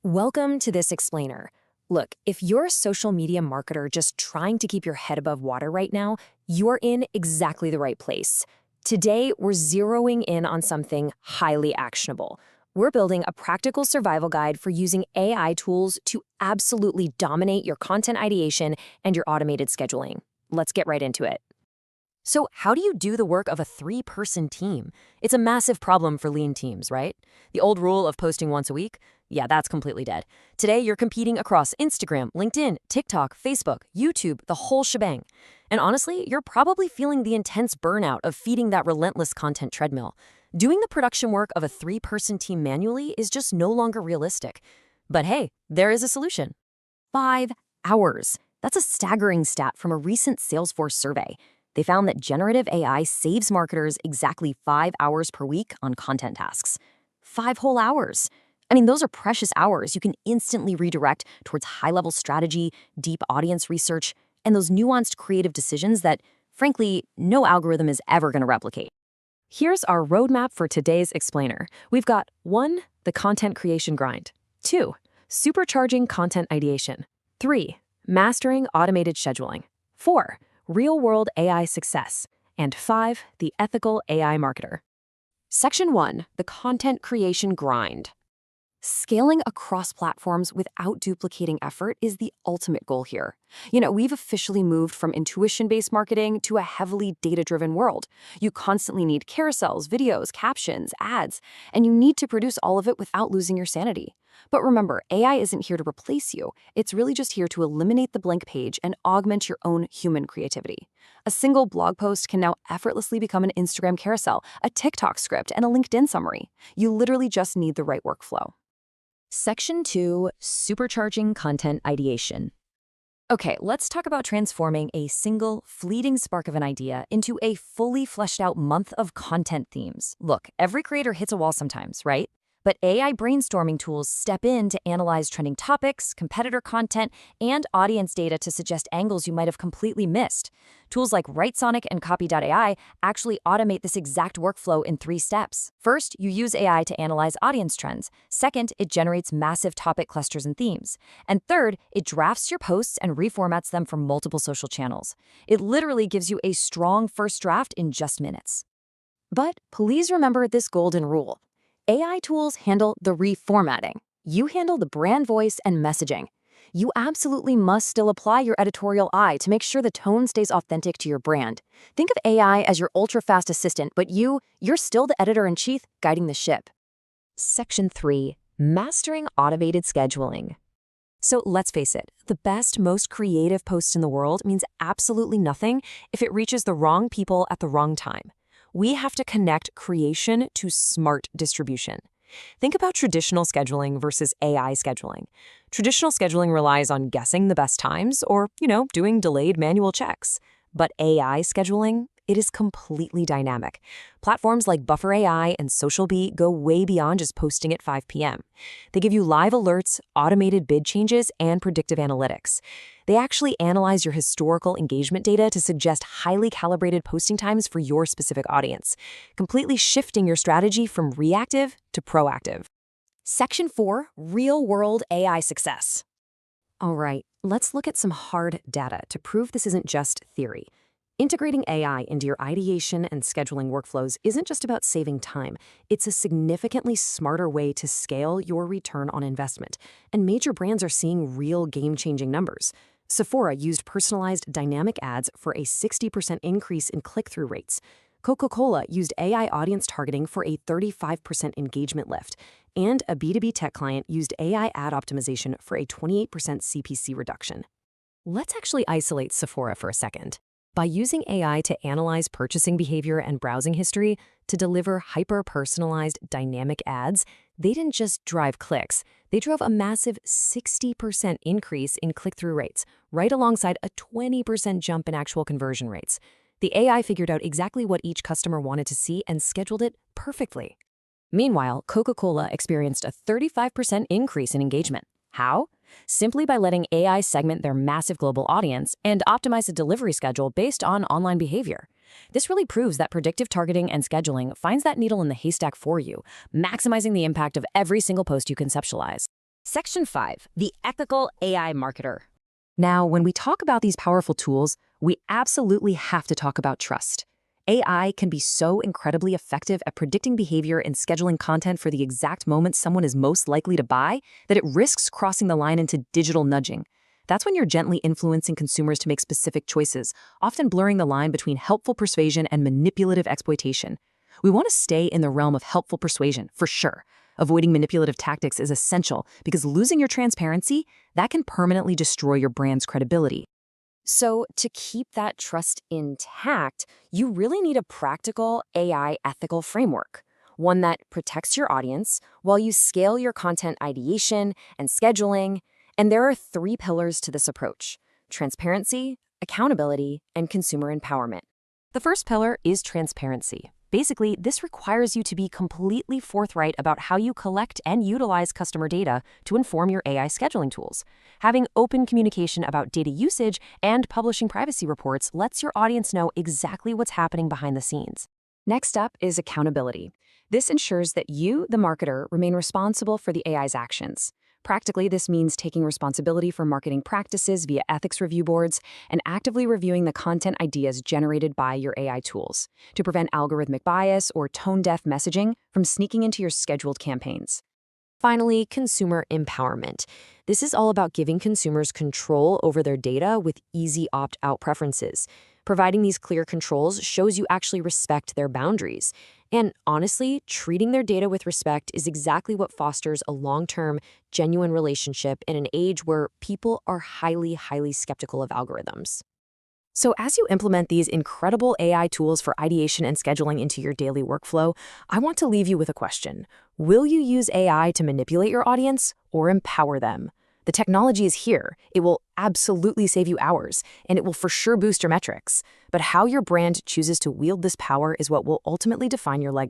Welcome to This Explainer. Look, if you're a social media marketer just trying to keep your head above water right now, you're in exactly the right place. Today, we're zeroing in on something highly actionable. We're building a practical survival guide for using AI tools to absolutely dominate your content ideation and your automated scheduling. Let's get right into it. So, how do you do the work of a three-person team? It's a massive problem for lean teams, right? The old rule of posting once a week? Yeah, that's completely dead. Today, you're competing across Instagram, LinkedIn, TikTok, Facebook, YouTube, the whole shebang. And honestly, you're probably feeling the intense burnout of feeding that relentless content treadmill. Doing the production work of a three-person team manually is just no longer realistic. But hey, there is a solution. 5 hours. That's a staggering stat from a recent Salesforce survey. They found that generative AI saves marketers exactly 5 hours per week on content tasks. 5 whole hours. I mean, those are precious hours you can instantly redirect towards high-level strategy, deep audience research, and those nuanced creative decisions that, frankly, no algorithm is ever going to replicate. Here's our roadmap for today's explainer. We've got 1, the content creation grind. 2, supercharging content ideation. 3, mastering automated scheduling. 4, real-world AI success. And 5, the ethical AI marketer. Section 1, the content creation grind. Scaling across platforms without duplicating effort is the ultimate goal here. We've officially moved from intuition-based marketing to a heavily data-driven world. You constantly need carousels, videos, captions, ads, and you need to produce all of it without losing your sanity. But remember, AI isn't here to replace you. It's really just here to eliminate the blank page and augment your own human creativity. A single blog post can now effortlessly become an Instagram carousel, a TikTok script, and a LinkedIn summary. You literally just need the right workflow. Section 2, supercharging content ideation. Okay, let's talk about transforming a single, fleeting spark of an idea into a fully fleshed out month of content themes. Look, every creator hits a wall sometimes, right? But AI brainstorming tools step in to analyze trending topics, competitor content, and audience data to suggest angles you might have completely missed. Tools like WriteSonic and Copy.ai actually automate this exact workflow in 3 steps. First, you use AI to analyze audience trends. Second, it generates massive topic clusters and themes. And third, it drafts your posts and reformats them for multiple social channels. It literally gives you a strong first draft in just minutes. But please remember this golden rule. AI tools handle the reformatting. You handle the brand voice and messaging. You absolutely must still apply your editorial eye to make sure the tone stays authentic to your brand. Think of AI as your ultra-fast assistant, but you're still the editor-in-chief guiding the ship. Section 3, mastering automated scheduling. So let's face it, the best, most creative post in the world means absolutely nothing if it reaches the wrong people at the wrong time. We have to connect creation to smart distribution. Think about traditional scheduling versus AI scheduling. Traditional scheduling relies on guessing the best times or, doing delayed manual checks. But AI scheduling, it is completely dynamic. Platforms like Buffer AI and SocialBee go way beyond just posting at 5 p.m. They give you live alerts, automated bid changes, and predictive analytics. They actually analyze your historical engagement data to suggest highly calibrated posting times for your specific audience, completely shifting your strategy from reactive to proactive. Section 4, real-world AI success. All right, let's look at some hard data to prove this isn't just theory. Integrating AI into your ideation and scheduling workflows isn't just about saving time. It's a significantly smarter way to scale your return on investment. And major brands are seeing real game-changing numbers. Sephora used personalized dynamic ads for a 60% increase in click-through rates. Coca-Cola used AI audience targeting for a 35% engagement lift. And a B2B tech client used AI ad optimization for a 28% CPC reduction. Let's actually isolate Sephora for a second. By using AI to analyze purchasing behavior and browsing history to deliver hyper-personalized dynamic ads, they didn't just drive clicks, they drove a massive 60% increase in click-through rates, right alongside a 20% jump in actual conversion rates. The AI figured out exactly what each customer wanted to see and scheduled it perfectly. Meanwhile, Coca-Cola experienced a 35% increase in engagement. How? Simply by letting AI segment their massive global audience and optimize a delivery schedule based on online behavior. This really proves that predictive targeting and scheduling finds that needle in the haystack for you, maximizing the impact of every single post you conceptualize. Section 5, the ethical AI marketer. Now, when we talk about these powerful tools, we absolutely have to talk about trust. AI can be so incredibly effective at predicting behavior and scheduling content for the exact moment someone is most likely to buy that it risks crossing the line into digital nudging. That's when you're gently influencing consumers to make specific choices, often blurring the line between helpful persuasion and manipulative exploitation. We want to stay in the realm of helpful persuasion, for sure. Avoiding manipulative tactics is essential because losing your transparency, that can permanently destroy your brand's credibility. So to keep that trust intact, you really need a practical AI ethical framework, one that protects your audience while you scale your content ideation and scheduling. And there are 3 pillars to this approach: transparency, accountability, and consumer empowerment. The first pillar is transparency. Basically, this requires you to be completely forthright about how you collect and utilize customer data to inform your AI scheduling tools. Having open communication about data usage and publishing privacy reports lets your audience know exactly what's happening behind the scenes. Next up is accountability. This ensures that you, the marketer, remain responsible for the AI's actions. Practically, this means taking responsibility for marketing practices via ethics review boards and actively reviewing the content ideas generated by your AI tools to prevent algorithmic bias or tone-deaf messaging from sneaking into your scheduled campaigns. Finally, consumer empowerment. This is all about giving consumers control over their data with easy opt-out preferences. Providing these clear controls shows you actually respect their boundaries. And honestly, treating their data with respect is exactly what fosters a long-term, genuine relationship in an age where people are highly skeptical of algorithms. So as you implement these incredible AI tools for ideation and scheduling into your daily workflow, I want to leave you with a question. Will you use AI to manipulate your audience or empower them? The technology is here. It will absolutely save you hours, and it will for sure boost your metrics. But how your brand chooses to wield this power is what will ultimately define your legacy.